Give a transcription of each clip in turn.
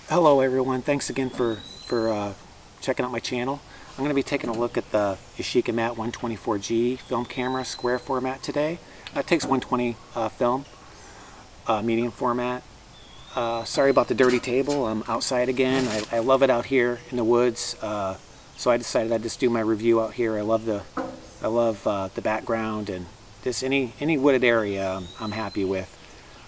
Hello everyone, thanks again for checking out my channel. I'm going to be taking a look at the Yashica Mat 124G film camera square format today. It takes 120 film, medium format. Sorry about the dirty table, I'm outside again. I love it out here in the woods, so I decided I'd just do my review out here. I love the background, and this any wooded area I'm happy with.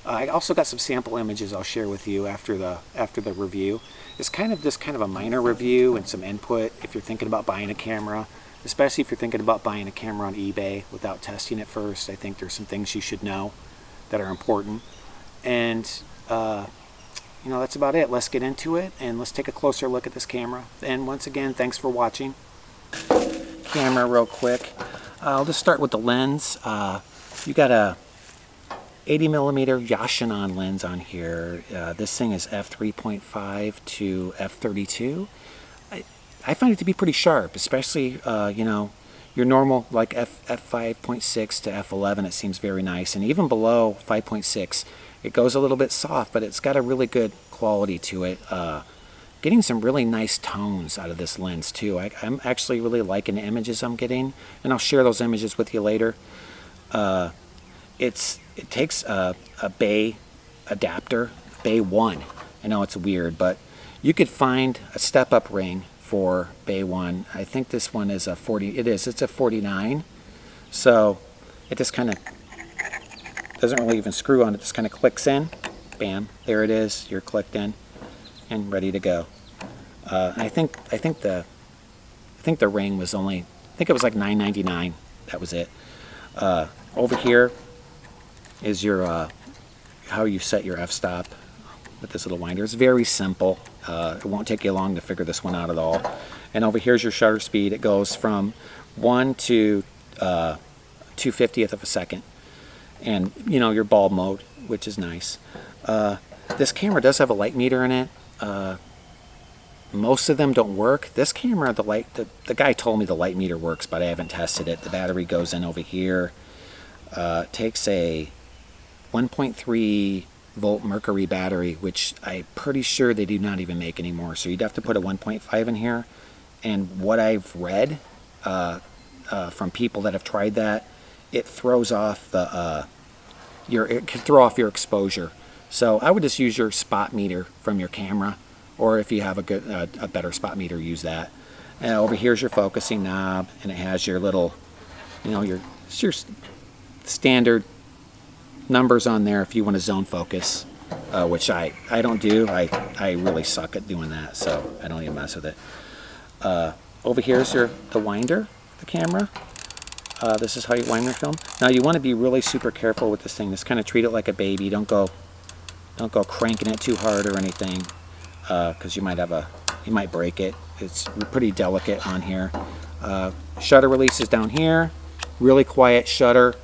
I also got some sample images I'll share with you after the review. It's kind of a minor review and some input if you're thinking about buying a camera, especially if you're thinking about buying a camera on eBay without testing it first. I think there's some things you should know that are important. And that's about it. Let's get into it and let's take a closer look at this camera. And once again, thanks for watching. Camera real quick. I'll just start with the lens. You got a 80mm Yashica lens on here. This thing is f3.5 to f32. I find it to be pretty sharp, especially your normal like f5.6 to f11. It seems very nice, and even below 5.6 it goes a little bit soft, but it's got a really good quality to it. Getting some really nice tones out of this lens too. I'm actually really liking the images I'm getting, and I'll share those images with you later. It takes a bay adapter, bay 1. I know it's weird, but you could find a step-up ring for bay 1. I think this one is a 40. It's a 49. So it just kind of doesn't really even screw on. It just kind of clicks in. Bam, there it is. You're clicked in and ready to go. I think the ring was only, I think it was like $9.99. That was it. Over here is your how you set your f-stop with this little winder. It's very simple. It won't take you long to figure this one out at all. And over here's your shutter speed. It goes from 1 to 2/50th of a second. And your bulb mode, which is nice. This camera does have a light meter in it. Most of them don't work. This camera, the guy told me the light meter works, but I haven't tested it. The battery goes in over here. It takes a 1.3 volt mercury battery, which I'm pretty sure they do not even make anymore. So you'd have to put a 1.5 in here. And what I've read from people that have tried that, it throws off it can throw off your exposure. So I would just use your spot meter from your camera, or if you have a better spot meter, use that. And over here's your focusing knob, and it has your little, your standard numbers on there if you want to zone focus, which I don't do. I really suck at doing that, so I don't even mess with it. Over here's the winder, the camera. This is how you wind your film. Now you want to be really super careful with this thing. Just kind of treat it like a baby. Don't go cranking it too hard or anything, because you might break it. It's pretty delicate on here. Shutter release is down here. Really quiet shutter.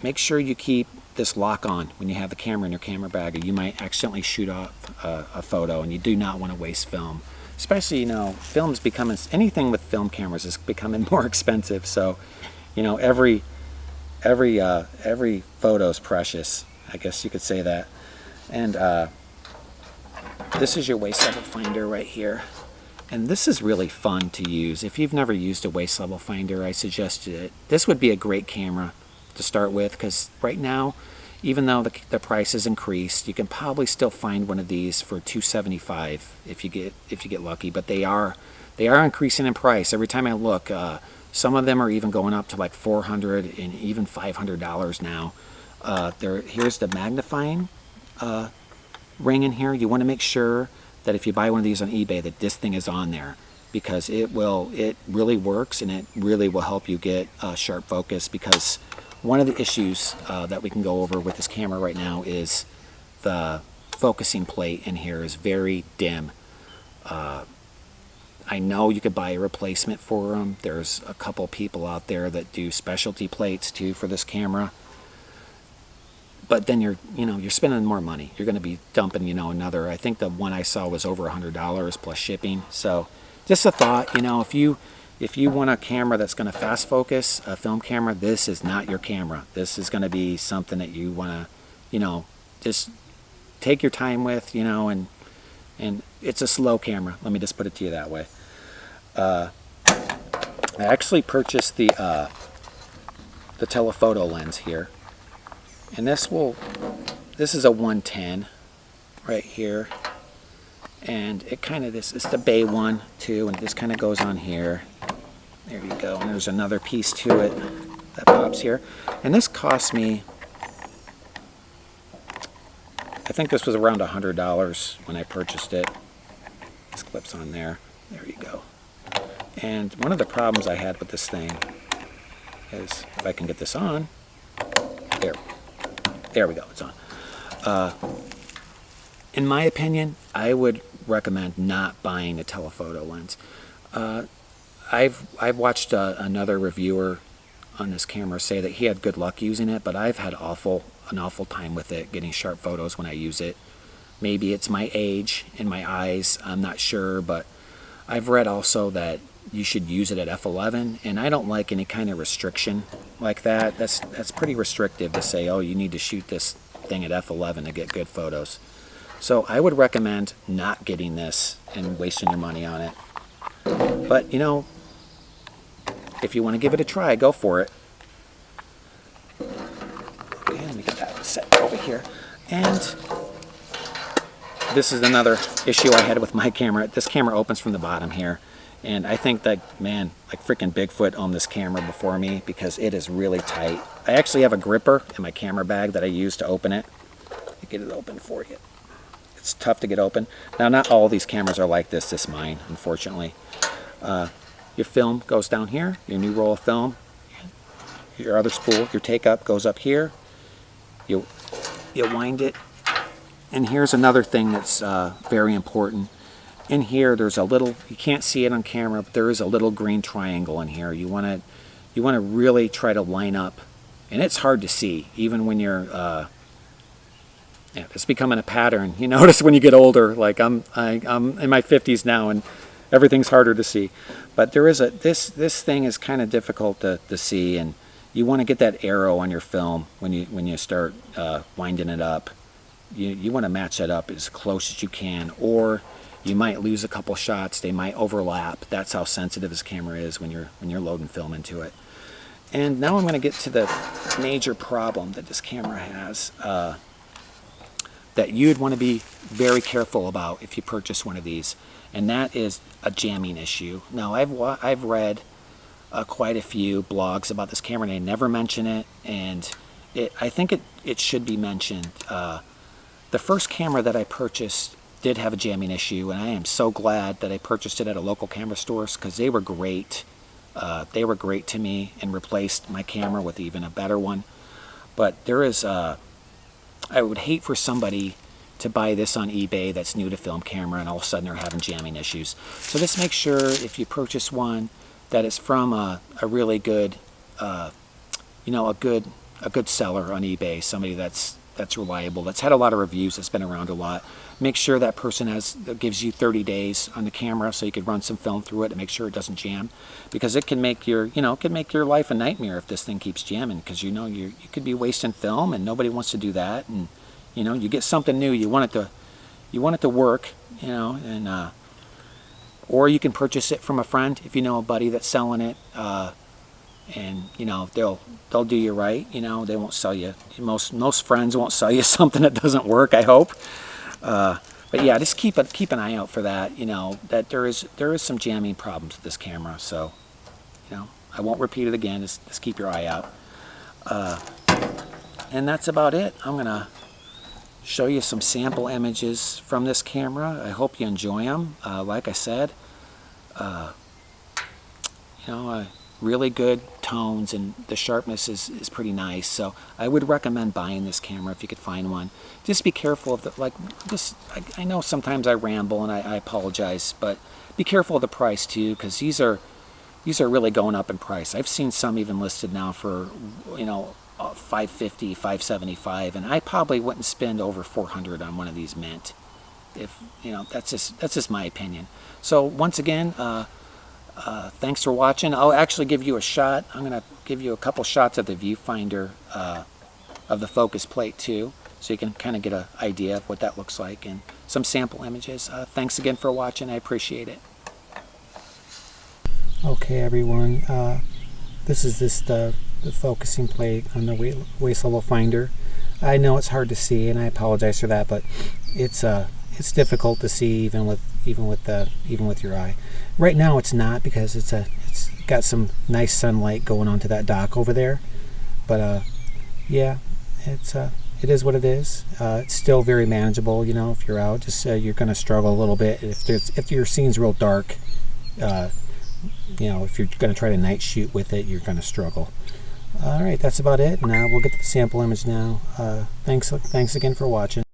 Make sure you keep this lock on when you have the camera in your camera bag, or you might accidentally shoot off a photo, and you do not want to waste film. Especially, film's becoming, anything with film cameras is becoming more expensive. So, every photo is precious. I guess you could say that. And this is your waist level finder right here. And this is really fun to use. If you've never used a waist level finder, I suggest it. This would be a great camera to start with, because right now, even though the price has increased, you can probably still find one of these for $275 if you get lucky. But they are increasing in price every time I look. Some of them are even going up to like $400 and even $500 now. Here's the magnifying ring in here. You want to make sure that if you buy one of these on eBay, that this thing is on there, because it really works, and it really will help you get sharp focus. Because one of the issues that we can go over with this camera right now is the focusing plate in here is very dim. I know you could buy a replacement for them. There's a couple people out there that do specialty plates too for this camera. But then you're spending more money. You're going to be dumping, another. I think the one I saw was over $100 plus shipping. So just a thought, if you want a camera that's going to fast focus, a film camera, this is not your camera. This is going to be something that you want to, just take your time with, and and it's a slow camera. Let me just put it to you that way. I actually purchased the telephoto lens here, and this is a 110 right here, and it kind of it's the Bay one too, and this kind of goes on here. There you go, and there's another piece to it that pops here, and this cost me, I think this was around $100 when I purchased it. This clips on there. There you go. And one of the problems I had with this thing is, if I can get this on, there we go, it's on. In my opinion, I would recommend not buying a telephoto lens. I've watched another reviewer on this camera say that he had good luck using it, but I've had an awful time with it, getting sharp photos when I use it. Maybe it's my age and my eyes, I'm not sure, but I've read also that you should use it at f11, and I don't like any kind of restriction like that. That's pretty restrictive to say, oh, you need to shoot this thing at f11 to get good photos. So I would recommend not getting this and wasting your money on it. But you know, if you want to give it a try, go for it. Okay, let me get that set over here. And this is another issue I had with my camera. This camera opens from the bottom here, and I think that, man, like freaking Bigfoot owned this camera before me because it is really tight. I actually have a gripper in my camera bag that I use to open it. Let me get it open for you. It's tough to get open. Now, not all these cameras are like this. This is mine, unfortunately. Your film goes down here, your new roll of film. Your other spool, your take-up goes up here. You wind it. And here's another thing that's very important. In here, there's a little, you can't see it on camera, but there is a little green triangle in here. You want to really try to line up. And it's hard to see, even when you're, it's becoming a pattern. You notice when you get older, like I'm in my 50s now, and everything's harder to see. But there is this thing is kind of difficult to see, and you want to get that arrow on your film when you start winding it up. You want to match that up as close as you can, or you might lose a couple shots. They might overlap. That's how sensitive this camera is when you're loading film into it. And now I'm going to get to the major problem that this camera has, that you'd want to be very careful about if you purchase one of these, and that is a jamming issue. Now, I've read quite a few blogs about this camera, and they never mention it, and I think it should be mentioned. The first camera that I purchased did have a jamming issue, and I am so glad that I purchased it at a local camera store because they were great. They were great to me and replaced my camera with even a better one. But there is, I would hate for somebody to buy this on eBay that's new to film camera, and all of a sudden they're having jamming issues. So just make sure if you purchase one that it's from a really good, a good seller on eBay, somebody that's reliable, that's had a lot of reviews, that's been around a lot. Make sure that person gives you 30 days on the camera so you could run some film through it and make sure it doesn't jam, because it can make your life a nightmare if this thing keeps jamming, because you could be wasting film, and nobody wants to do that. And you get something new, you want it to work, and or you can purchase it from a friend if you know a buddy that's selling it. And they'll do you right. They won't sell you. Most friends won't sell you something that doesn't work, I hope. But yeah, just keep an eye out for that. That there is some jamming problems with this camera. So I won't repeat it again. Just keep your eye out. And that's about it. I'm gonna show you some sample images from this camera. I hope you enjoy them. Like I said, really good tones, and the sharpness is pretty nice. So I would recommend buying this camera if you could find one. Just be careful of I know sometimes I ramble, and I apologize, but be careful of the price too, because these are really going up in price. I've seen some even listed now for $550, $575, and I probably wouldn't spend over $400 on one of these mint. If that's just my opinion. So once again, thanks for watching. I'll actually give you a shot. I'm going to give you a couple shots of the viewfinder of the focus plate too, so you can kind of get an idea of what that looks like. And some sample images. Thanks again for watching. I appreciate it. Okay, everyone. This is the focusing plate on the waist level finder. I know it's hard to see, and I apologize for that, but it's difficult to see even with your eye. Right now, it's not, because it's got some nice sunlight going onto that dock over there. But yeah, it is what it is. It's still very manageable. You know, if you're out, just you're going to struggle a little bit if your scene's real dark. You know, if you're going to try to night shoot with it, you're going to struggle. All right, that's about it. Now we'll get to the sample image now. Thanks again for watching.